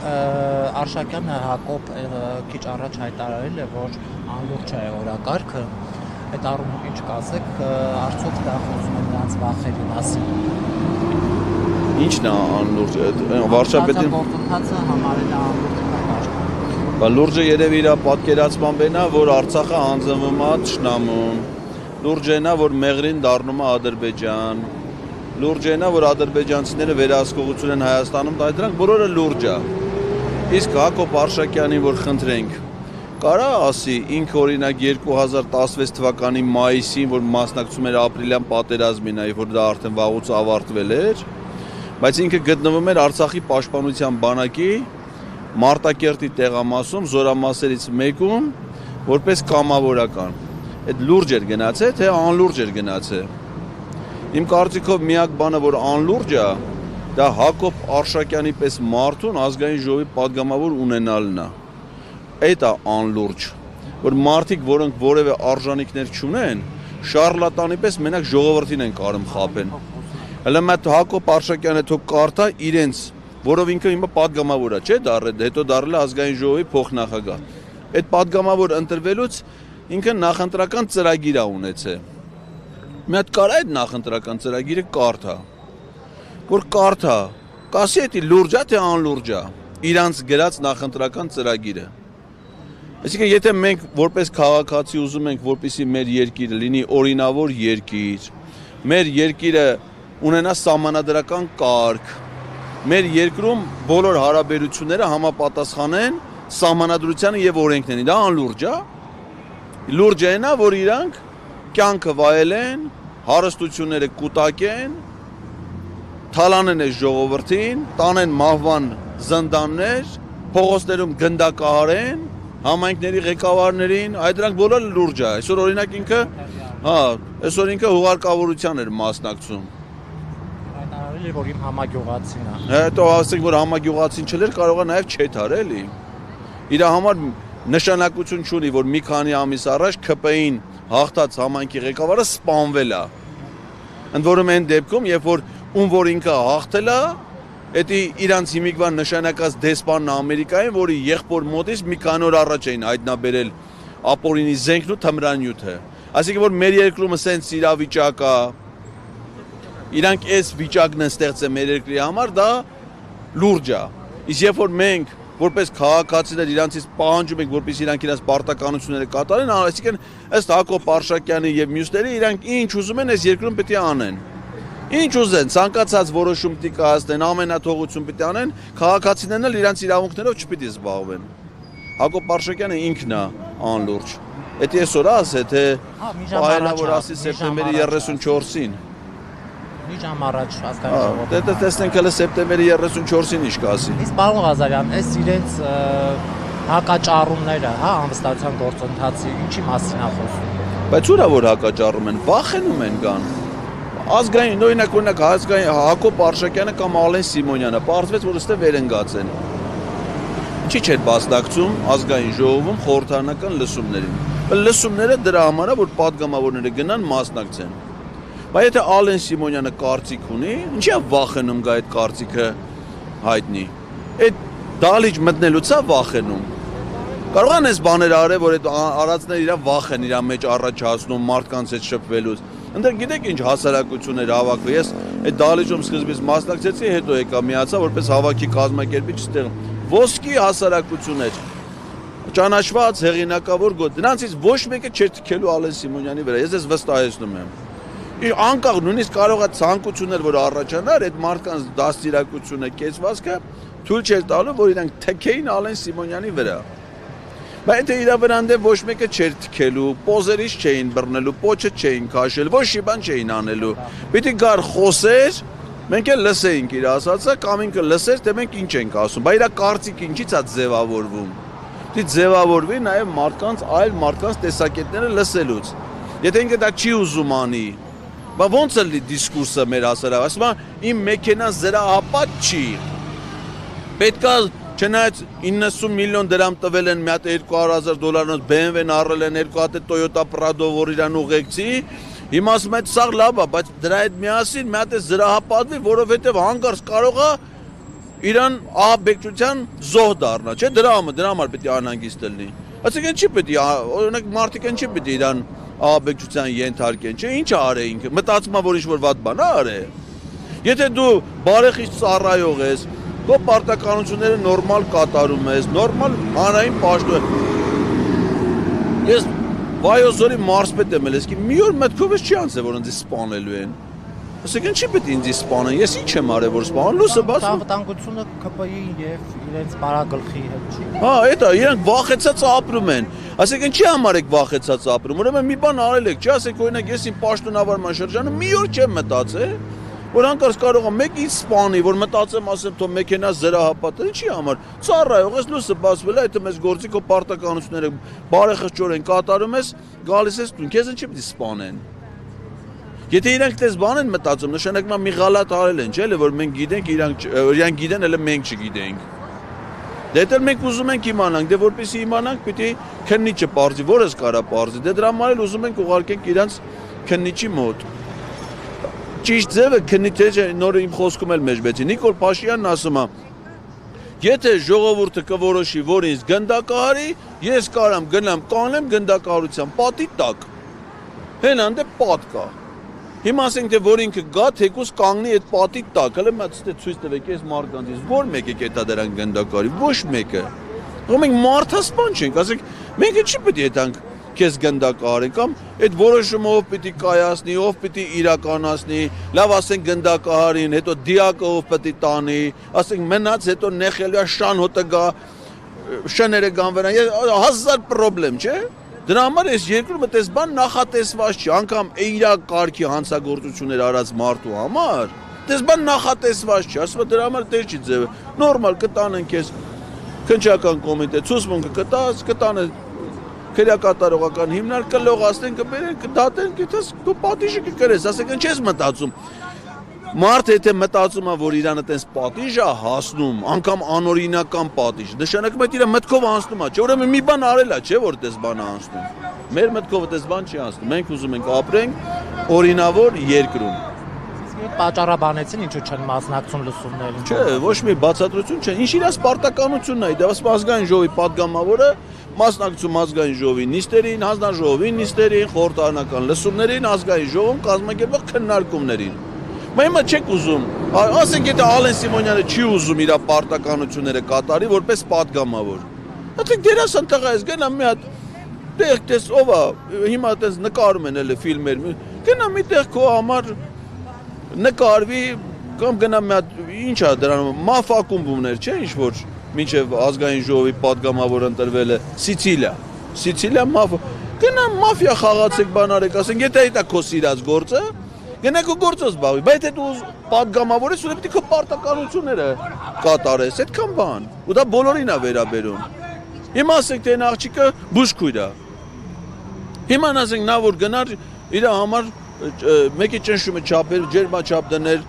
Արշակյանը Հակոբ քիչ առաջ հայտարարել է, որ անլուրջ է օրակարգը, այդ առումով ինչ կասեք, արդյոք դա խոսում է նրանց վախերի մասին։ Ինչն է անլուրջ, վարչապետին գործընթացը համարել է անլուրջ կարգ։ Բա լուրջը երևի իր պատկերացմամբ էնա, որ Արցախը հանձնվում է թշնամուն, լուրջը էնա, որ Մեղրին դառնում է Ադրբեջան, լուրջը էնա, որ ադրբեջանցիները վերահսկողություն են Հայաստանում, դրանք բոլորը լուրջ է։ Իսկ Հակոբ Արշակյանին, որ խնդրենք, կարա ասի ինքը օրինակ 2016 թվականի մայիսին, որ մասնակցում էր ապրիլյան պատերազմին, որ դա արդեն վաղուց ավարտվել էր, բայց ինքը գտնվում էր Արցախի պաշտպանության բանակի Մարտակերտի տեղամասում, զորամասերից մեկում, որպես կամավորական։ Այդ լուրջ էր գնացել, թե անլուրջ էր գնացել։ Իմ կարծիքով միակ բանը, որ անլուրջ է, դա Հակոբ Արշակյանի պես մարդուն ազգային ժողովի падգամավոր ունենալն է։ Այդ է անլուրջ, որ մարդիկ, որոնք որևէ արժանինքներ չունեն, շարլատանի պես մենակ ժողովրդին են կարում խաբեն։ Հələ մատ Հակոբ Արշակյանը թող կարդա իրենց, որով ինքը հիմա падգամավոր է, չէ՞ դառել, հետո դառել է ազգային ժողովի փոխնախագահ։ Այդ падգամավոր ընտրվելուց ինքը նախընտրական ծրագիր է ունեցել։ Մի հատ կարա այդ նախընտրական ծրագիրը կարդա, որ կարդա, կասի էդի լուրջ է, թե անլուրջ է, իրանց գրած նախընտրական ծրագիրը։ Այսինքն, եթե մենք որպես քաղաքացի ուզում ենք, որպեսզի մեր երկիրը լինի օրինավոր երկիր, մեր երկիրը ունենա սահմանադրական կարգ, մեր երկրում բոլոր հարաբերությունները համապատասխանեն սահմանադրությանը եւ օրենքներին, դա անլուրջ է։ Լուրջ է նա, որ իրանք կյանքը վայելեն, հարստությունները կուտակեն, թալանեն այս ժողովրդին, տանեն մահվան զնդաններ, փողոցներում գնդակահարեն, համայնքների ղեկավարներին, այդ դրանք բոլորը լուրջ է։ Այսօր օրինակ ինքը, այսօր ինքը հուղարկավորության էր մասնակցում։ Հայտարարել է, որ իմ համագյուղացին է։ Հետո ասենք, որ համագյուղացին չլեր, կարող է նաև չեթար էլի։ Իր համար նշանակություն չունի, որ մի քանի ամիս առաջ ՔՊ-ին հաղթած համայնքի ղեկավարը սպանվել է։ Ընդ որում այն դեպքում, երբ որ որ ինքը հաղթել է, դա իրանց հիմիկվա նշանակած դեսպանն Ամերիկայում, որի եղբոր մոտից մի քանի օր առաջ էին հայտնաբերել ապօրինի զենքն ու թմրանյութը։ Այսինքն, որ մեր երկրում սենց իրավիճակ է, իրանք այս վիճակն են ստեղծել մեր երկրի համար, դա լուրջ է։ Իսկ երբ որ մենք որպես քաղաքացիներ իրանցից պահանջում ենք, որպես իրանք իրենց պարտականությունները կատարեն, այսինքն ըստ Հակոբ Արշակյանի եւ մյուսների իրանք ինչ ուզում են այս երկրում պետք է անեն։ Ինչ ուզեն, ցանկացած որոշում պիտի կայացնեն, ամենաթողություն պիտի անեն, քաղաքացիներն էլ իրենց իրավունքներով չպիտի զբաղվեն։ Հակոբ Արշակյանը ինքն է անլուրջ։ Դա այսօր ասե, թե պահելա որ ասի սեպտեմբերի 34-ին։ Մի ժամ առաջ ազգային ժողովը։ Դե տեսնենք հələ սեպտեմբերի 34-ին ինչ կասի։ Իսկ պարոն Ղազարյան, այս իրենց հակաճառումները, անվստահության գործընթացի ինչի մասին է խոսում։ Բայց ուրա որ հակաճառում են, վախենում են կան։ Ազգային, օրինակ Հակոբ Արշակյանը կամ Ալեն Սիմոնյանը, պարզվեց, որ ըստեղ վերընկած են։ Ինչի՞ չէր մասնակցում ազգային ժողովում խորհրդարանական լսումներին։ Լսումները դրա համար է, որ падգամավորները գնան մասնակցեն։ Բայց եթե Ալեն Սիմոնյանը կարծիք ունի, ինչի՞ է վախենում գա այդ կարծիքը հայտնի։ Այդ դալիճ մտնելուց է վախենում։ Կարող են այս բաները արել, որ այդ արածները իրան վախ են իր մեջ առաջացնում մարդկանց հետ շփվելուց։ Ընդ գիտեք ինչ հասարակություն էր հավաքվել։ Ես այդ դալիճում սկզբից մասնակցեցի, հետո եկա միացա որպես հավաքի կազմակերպիչ ստեղ։ Ոսկի հասարակություն էր։ Ճանաչված հեղինակավոր գոտ։ Դրանցից ոչ մեկը չէր թքելու Ալեն Սիմոնյանի վրա։ Ես վստահեցնում եմ։ Անկախ նույնիսկ կարող է ցանկություններ, որ առաջանար, այդ մարդկանց դաստիարակությունը, կեցվածքը թույլ չէր տալու, որ իրանք թքեին Ալեն Սիմոնյանի վրա։ Բայց դա իր վրան ոչ մեկը չէր թքելու, պոզերից չէին բռնելու, պոչը չէին քաշել, ոչ մի բան չէին անելու։ Պիտի գար խոսեր, մենք էլ լսեինք իր ասածը, կամ ինքը լսեր, թե մենք ինչ ենք ասում։ Բայց իր կարծիքը ինչից է ձևավորվում։ Պիտի ձևավորվի նաև մարդկանց, այլ մարդկանց տեսակետները լսելուց։ Եթե ինքը դա չի ուզում անի, բայց ո՞նց է լի դիսկուրսը մեր հասարակ։ Ասում է, իմ մեքենան զրահապատ չի։ Պետք է չնայած 90 միլիոն դրամ տվել են մի հատ $200,000 BMW-ն առել են, 2 հատ Toyota Prado, որ իրան ուղեկցի, հիմա ասում է սա լավ է, բայց դրա հետ միասին մի հատ զրահապատվի, որովհետև հանկարծ կարող է իրան ահաբեկչության զոհ դառնա, չէ՞, դրա համար պետք է անհանգիստ լինի։ Այսինքն չի պետք է, օրինակ մարդիկ են չի պետք է իրան ահաբեկչության ենթարկեն, չէ՞, ինչ արե ինքը, մտածում է, որ ինչ-որ վատ բան արե։ Եթե դու բարեխիղճ ծառայող ես, քո պարտականությունները նորմալ կատարում ես, նորմալ հանրային պաշտոն։ Ես վայոզորի մարզպետ եմ ելես, մի օր մտքով ես չի անցել, որ ինձ սպանելու են։ Այսինքն չի պետք է ինձ սպանեն, ես ինչ եմ արել, որ սպանեն, լույսը բացում։ Անվտանգությունը ԿՊ-ի եւ իրենց բարագլխի հետ չի։ Հա, դա իրենք վախեցած ապրում են։ Այսինքն չի համար եք վախեցած ապրում, ուրեմն մի բան արել եք, չի ասեք օրինակ ես իմ պաշտոնավարման շրջանը մի օր չեմ մտածել, որ անկարծ կարող եմ մեկին սպանի, որ մտածեմ ասեմ թող մեքենաս զրահապատել, ինչի համար։ Ծառայող ես լույսը բացվել է, այդ մեզ գործի քո պարտականությունները բարեխղճորեն կատարում ես, գալիս ես տուն, քեզ ինչի՞ պիտի սպանեն։ Եթե իրանք դες բան են մտածում, նշանակում է մի գալատ արել են, չէ՞, որ մենք գիտենք, իրանք գիտեն, հələ մենք չգիտենք։ Դե դեռ մենք ուզում ենք իմանանք, դե որպեսզի իմանանք, պիտի քննիչը բարձի, որս կարա բարձի։ Դե դրա համար էլ ուզում ենք ուղարկենք իրանց քննիչի մոտ։ Ճիշտ ձևը քննիչը նոր իմ խոսքում էլ մեջբեցի։ Նիկոլ Փաշինյանն ասում է. Եթե ժողովուրդը կորոշի, որ ինձ գնդակահարի, ես կարամ գնամ կանեմ գնդակահարության պատի տակ։ Հենան դե պատ կա։ Հիմա ասենք թե որ ինքը գա թեկուս կանգնի այդ պատի տակ, հələ մած դե ցույց տվեք այս մարդկանցից, որ մեկը կետա դրան գնդակարի, ոչ մեկը։ Ո՞մ մենք մարդասպան չենք, ասենք մենք չի պետք է այդանք քեզ գնդակարեն կամ այդ որոշումը ով պիտի կայացնի, ով պիտի իրականացնի, լավ ասենք գնդակահարին, հետո դիակը ով պիտի տանի, ասենք մնաց հետո նեղելու է շան հոտը գա, շները գան վրան, հազար պրոբլեմ, չէ՞։ Դրա համար այս երկրում այդպես բան նախատեսված չի, անգամ իրա կարգի հանցագործություններ արած մարդու համար, այդպես բան նախատեսված չի, ասում դրա համար դեր չի ձևը, նորմալ կտանեն քեզ քննչական կոմիտե, ցուցմունքը կտաս, կտանը քրեակատարողական հիմնարկ կլողացնեն, կբերեն, կդատեն, գիտես, դու պատիժը կկրես, ասեք չես մտածում։ Մարդը եթե մտածում է, որ իրան այդպես պատիժ է հասնում, անգամ անօրինական պատիժ, նշանակում է իր մտքով անցնում է, չէ՞, ուրեմն մի բան արել է, չէ՞ որ այդպես բան է անցնում։ Մեր մտքով այդպես բան չի անցնում։ Մենք ուզում ենք ապրենք օրինավոր երկրում։ Իսկ պատճառաբանեցին ինչու չեն մասնակցում լսումներին։ Չէ, ոչ մի բացատրություն չէ։ Ինչ իր սպարտականությունն է, դա ազգային ժողովի падգամավորը մասնակցում ազգային ժողովի նիստերին, հանձնաժողովի նիստերին, խորհրդարանական լսումներին, ազգային ժողովում կազմակերպող քննարկումներին։ Հիմա չեք ուզում, ասենք եթե Ալեն Սիմոնյանը չի ուզում իր պարտականությունները կատարի որպես падգամավոր։ Ասենք դերասան տղա ես գնա մի հատ տեղ տես ով է, հիմա տես նկարում են էլի ֆիլմեր, գնա մի տեղ քո համար նկարվի կամ գնա մի հատ ինչ է դրանում մաֆակումբումներ, չէ՞ ինչ որ մինչև ազգային ժողովի падգամավոր ընտրվել է Սիցիլիա գնա մաֆիա խաղացեք բան արեք, ասենք եթե դա քո սիրած գործը Գնա քո գործոս զբաղվի, բայց եթե դու падգամավոր ես, ուրեմն պետք է քո պարտականությունները կատարես, այդքան բան։ Ու դա բոլորին է վերաբերում։ Հիմա ասենք թե այն աղջիկը բուժքույր է։ Հիմա ասենք նա որ գնար իր համար մեկի ճնշումը չափեր, ջերմաչափ դներ,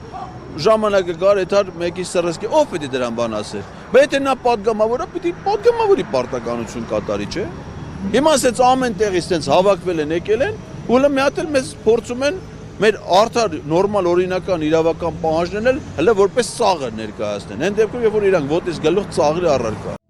ժամանակը գար այդար մեկի սրսկի, ով պետք է դրան բան ասեր։ Բայց եթե նա падգամավոր է, պետք է падգամավորի պարտականություն կատարի, չէ՞։ Հիմա ասեց ամեն տեղից տենց հավաքվել են, եկել են, ու հələ մի հատ էլ մեզ փորձում են մեր արդար նորմալ օրինական իրավական պահանջներն էլ հələ որպես ծաղր ներկայացնեն։ Այն դեպքում երբ որ իրանք ոտից գլուխ ծաղրի առարկա